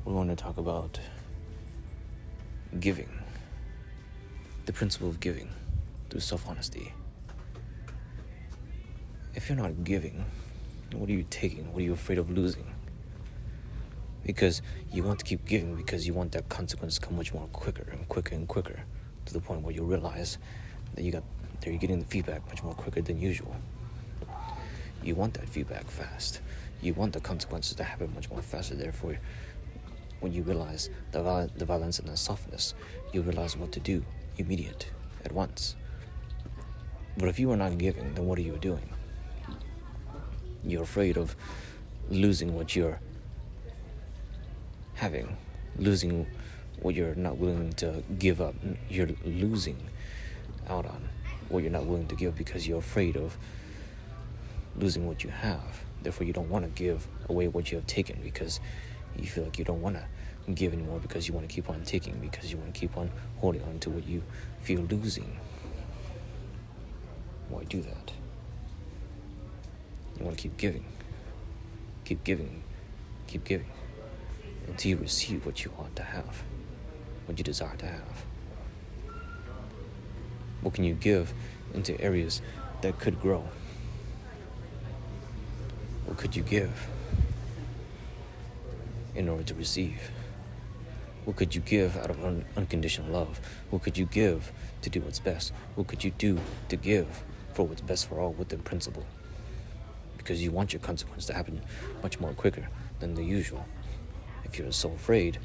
we want to talk about giving, the principle of giving through self-honesty. If you're not giving, what are you taking? What are you afraid of losing? Because you want to keep giving because you want that consequence to come much more quicker and quicker and quicker, to the point where you realize that you're getting the feedback much more quicker than usual. You want that feedback fast. You want the consequences to happen much more faster. Therefore, when you realize the violence and the softness, you realize what to do immediate, at once. But if you are not giving, then what are you doing? You're afraid of losing what you're having, losing what you're not willing to give up. You're losing out on what you're not willing to give because you're afraid of losing what you have. Therefore, you don't want to give away what you have taken because you feel like you don't want to give anymore, because you want to keep on taking, because you want to keep on holding on to what you feel losing. Why do that? You want to keep giving, keep giving, keep giving, until you receive what you want to have, what you desire to have. What can you give into areas that could grow? What could you give in order to receive? What could you give out of unconditional love? What could you give to do what's best? What could you do to give for what's best for all within principle? Because you want your consequence to happen much more quicker than the usual. If you're so afraid,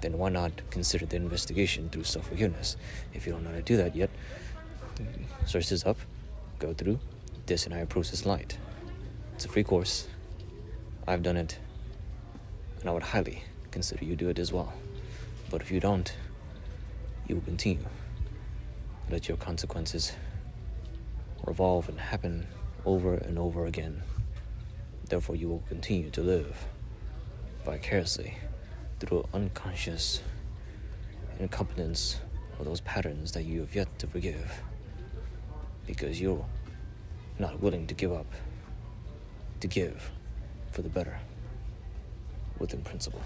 then why not consider the investigation through self-forgiveness? If you don't know how to do that yet, search this up, go through Disdenial Process Light. It's a free course. I've done it, and I would highly consider you do it as well. But if you don't, you will continue. Let your consequences revolve and happen over and over again. Therefore, you will continue to live vicariously through unconscious incompetence of those patterns that you have yet to forgive, because you're not willing to give up, to give for the better within principle.